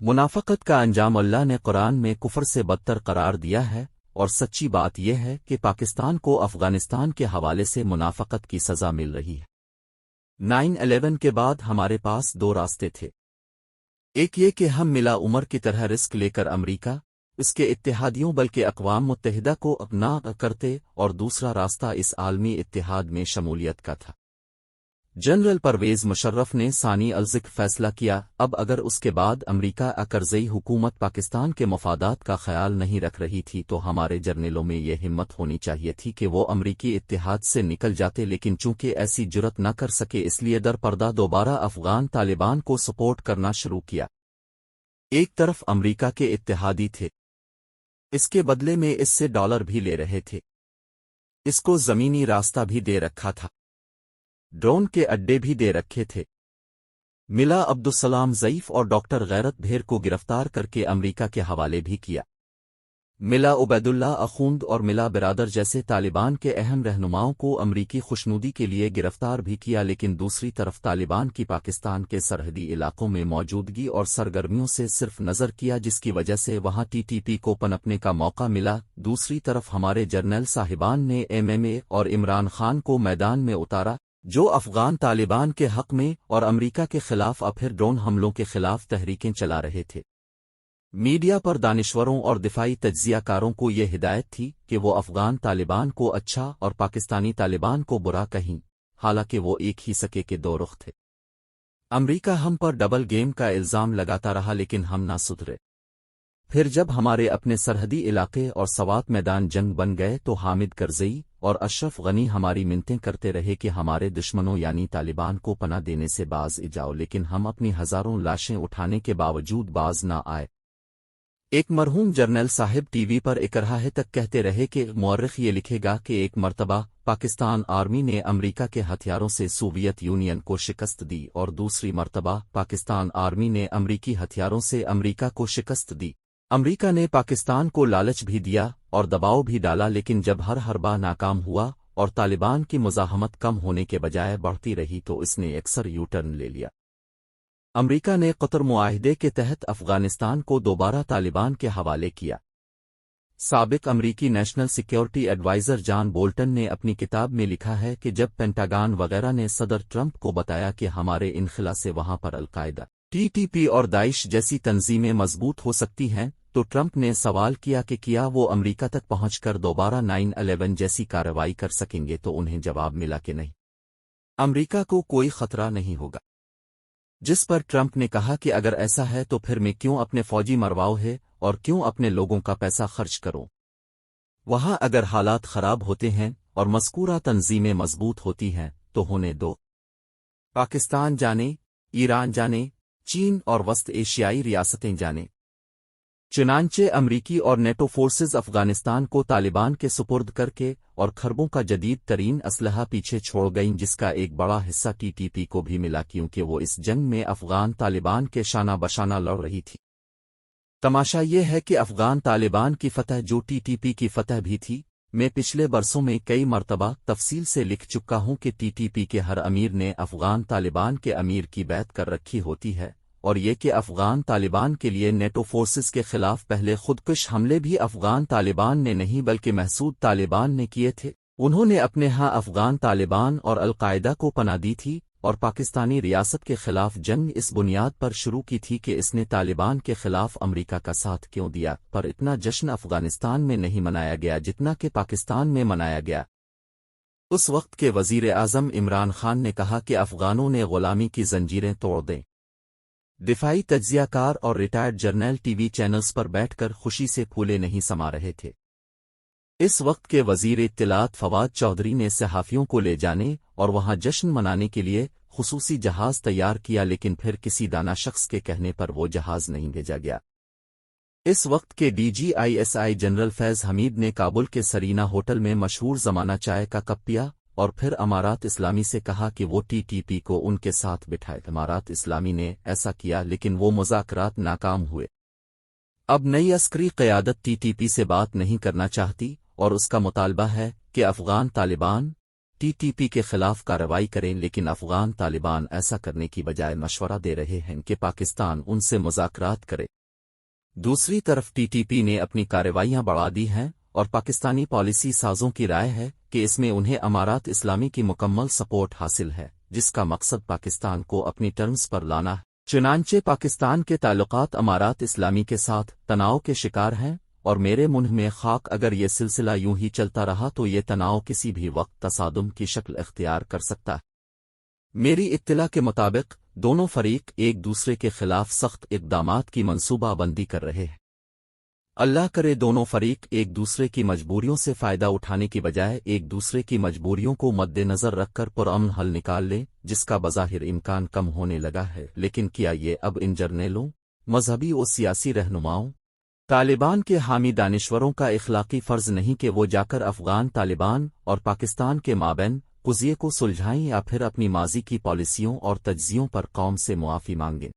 मुनाफ़क़त का अंजाम अल्लाह ने कुरान में कुफ्र से बदतर करार दिया है, और सच्ची बात यह है कि पाकिस्तान को अफ़गानिस्तान के हवाले से मुनाफ़क़त की सज़ा मिल रही है। 9/11 के बाद हमारे पास दो रास्ते थे। एक ये कि हम मिला उमर की तरह रिस्क लेकर अमरीका, इसके इत्तेहादियों बल्कि अक़वाम मुत्तहिदा को अपना करते, और दूसरा रास्ता इस आलमी इत्तेहाद में शमूलियत का था। जनरल परवेज़ मुशर्रफ ने सानी अल-ज़िक्र फैसला किया। अब अगर उसके बाद अमरीका अकरज़ई हुकूमत पाकिस्तान के मफादात का ख्याल नहीं रख रही थी तो हमारे जर्नलों में ये हिम्मत होनी चाहिए थी कि वो अमरीकी इत्तेहाद से निकल जाते, लेकिन चूंकि ऐसी जुरत न कर सके इसलिए दर पर्दा दोबारा अफ़गान तालिबान को सपोर्ट करना शुरू किया। एक तरफ अमरीका के इत्तेहादी थे, इसके बदले में इससे डॉलर भी ले रहे थे, इसको ज़मीनी रास्ता भी दे रखा था, ड्रोन के अड्डे भी दे रखे थे। मिला अब्दुस्सलाम ज़ईफ़ और डॉक्टर गैरत भेर को गिरफ्तार करके अमरीका के हवाले भी किया। मिला उबैदुल्लाह अखूंद और मिला बिरादर जैसे तालिबान के अहम रहनुमाओं को अमरीकी खुशनुदी के लिए गिरफ्तार भी किया, लेकिन दूसरी तरफ तालिबान की पाकिस्तान के सरहदी इलाकों में मौजूदगी और सरगर्मियों से सिर्फ नज़र किया, जिसकी वजह से वहां टीटीपी को पनपने का मौका मिला। दूसरी तरफ हमारे जर्नल साहिबान ने एमएमए और इमरान खान को मैदान में उतारा, जो अफ़गान तालिबान के हक़ में और अमरीका के खिलाफ अब फिर ड्रोन हमलों के खिलाफ तहरीकें चला रहे थे। मीडिया पर दानिश्वरों और दिफाई तज्ज़ियाकारों को ये हिदायत थी कि वो अफ़गान तालिबान को अच्छा और पाकिस्तानी तालिबान को बुरा कहीं, हालांकि वो एक ही सके के दो रुख थे। अमरीका हम पर डबल गेम का इल्ज़ाम लगाता रहा, लेकिन हम ना सुधरे। फिर जब हमारे अपने सरहदी इलाके और सवात मैदान जंग बन गए तो हामिद करज़ई और अशरफ गनी हमारी मिन्नतें करते रहे कि हमारे दुश्मनों यानी तालिबान को पनाह देने से बाज जाओ, लेकिन हम अपनी हज़ारों लाशें उठाने के बावजूद बाज ना आए। एक मरहूम जर्नल साहिब टीवी पर इकराहे तक कहते रहे कि मौर्रिख ये लिखेगा कि एक मर्तबा पाकिस्तान आर्मी ने अमरीका के हथियारों से सोवियत यूनियन को शिकस्त दी, और दूसरी मर्तबा पाकिस्तान आर्मी ने अमरीकी हथियारों से अमरीका को शिकस्त दी। अमरीका ने पाकिस्तान को लालच भी दिया और दबाव भी डाला, लेकिन जब हर बार नाकाम हुआ और तालिबान की मुज़ाहमत कम होने के बजाय बढ़ती रही तो इसने अक्सर यू टर्न ले लिया। अमरीका ने क़तर मुआहिदे के तहत अफ़गानिस्तान को दोबारा तालिबान के हवाले किया। साबिक़ अमरीकी national security adviser John Bolton ने अपनी किताब में लिखा है कि जब पेंटागन वगैरह ने सदर ट्रंप को बताया कि हमारे इनखला से वहां पर अल-कायदा, टीटीपी और दाइश जैसी तंजीमें मजबूत हो सकती हैं, तो ट्रंप ने सवाल किया कि क्या वो अमरीका तक पहुंचकर दोबारा 9/11 जैसी कार्रवाई कर सकेंगे, तो उन्हें जवाब मिला कि नहीं, अमरीका को कोई खतरा नहीं होगा। जिस पर ट्रंप ने कहा कि अगर ऐसा है तो फिर मैं क्यों अपने फौजी मरवाओ है और क्यों अपने लोगों का पैसा खर्च करूं। वहां अगर हालात खराब होते हैं और मज़कूरा तंजीमें मजबूत होती हैं तो होने दो। पाकिस्तान जाने, ईरान जाने, चीन और वस्त एशियाई रियासतें जाने। चुनांचे अमरीकी और नेटो फोर्सेज अफ़गानिस्तान को तालिबान के सुपुर्द करके और खरबों का जदीद तरीन असलहा पीछे छोड़ गईं, जिसका एक बड़ा हिस्सा टीटीपी को भी मिला, क्योंकि वो इस जंग में अफ़गान तालिबान के शाना बशाना लड़ रही थी। तमाशा ये है कि अफ़गान तालिबान की फतह जो टीटीपी की फतह भी थी। मैं पिछले बरसों में कई मरतबा तफसील से लिख चुका हूं कि टीटीपी के हर अमीर ने अफ़गान तालिबान के अमीर की बैत कर रखी होती है, और ये कि अफ़गान तालिबान के लिए नेटो फोर्सेस के खिलाफ पहले खुदकुश हमले भी अफ़गान तालिबान ने नहीं बल्कि महसूद तालिबान ने किए थे। उन्होंने अपने यहाँ अफ़गान तालिबान और अल-कायदा को पनाह दी थी और पाकिस्तानी रियासत के खिलाफ जंग इस बुनियाद पर शुरू की थी कि इसने तालिबान के खिलाफ अमरीका का साथ क्यों दिया। पर इतना जश्न अफ़गानिस्तान में नहीं मनाया गया जितना कि पाकिस्तान में मनाया गया। उस वक्त के वज़ीर आज़म इमरान खान ने कहा कि अफ़गानों ने ग़ुलामी की जंजीरें तोड़ दें। दिफाई तज्ज़ियाकार और रिटायर्ड जर्नल टीवी चैनल्स पर बैठकर खुशी से फूले नहीं समा रहे थे। इस वक्त के वज़ीर इत्तिलात फवाद चौधरी ने सहाफ़ियों को ले जाने और वहां जश्न मनाने के लिए खुसूसी जहाज तैयार किया, लेकिन फिर किसी दाना शख्स के कहने पर वो जहाज नहीं भेजा गया। इस वक्त के DGISI जनरल फैज़ हमीद ने काबुल के सरीना होटल में मशहूर ज़माना चाय का कप पिया और फिर अमारात इस्लामी से कहा कि वो टीटीपी को उनके साथ बिठाए। अमारात इस्लामी ने ऐसा किया, लेकिन वो मुज़ाकरात नाकाम हुए। अब नई अस्करी क़यादत टीटीपी से बात नहीं करना चाहती और उसका मुतालबा है कि अफ़गान तालिबान TTP کے خلاف کارروائی کریں، لیکن افغان طالبان ایسا کرنے کی بجائے مشورہ دے رہے ہیں کہ پاکستان ان سے مذاکرات کرے۔ دوسری طرف TTP نے اپنی کارروائیاں بڑھا دی ہیں اور پاکستانی پالیسی سازوں کی رائے ہے کہ اس میں انہیں امارات اسلامی کی مکمل سپورٹ حاصل ہے، جس کا مقصد پاکستان کو اپنی ٹرمز پر لانا ہے۔ چنانچہ پاکستان کے تعلقات امارات اسلامی کے ساتھ تناؤ کے شکار ہیں، اور میرے منہ میں خاک، اگر یہ سلسلہ یوں ہی چلتا رہا تو یہ تناؤ کسی بھی وقت تصادم کی شکل اختیار کر سکتا ہے۔ میری اطلاع کے مطابق دونوں فریق ایک دوسرے کے خلاف سخت اقدامات کی منصوبہ بندی کر رہے ہیں۔ اللہ کرے دونوں فریق ایک دوسرے کی مجبوریوں سے فائدہ اٹھانے کی بجائے ایک دوسرے کی مجبوریوں کو مد نظر رکھ کر پرامن حل نکال لیں، جس کا بظاہر امکان کم ہونے لگا ہے، لیکن کیا یہ اب ان جرنیلوں، مذہبی و سیاسی رہنماؤں، طالبان کے حامی دانشوروں کا اخلاقی فرض نہیں کہ وہ جا کر افغان طالبان اور پاکستان کے مابین قضیے کو سلجھائیں، یا پھر اپنی ماضی کی پالیسیوں اور تجزیوں پر قوم سے معافی مانگیں؟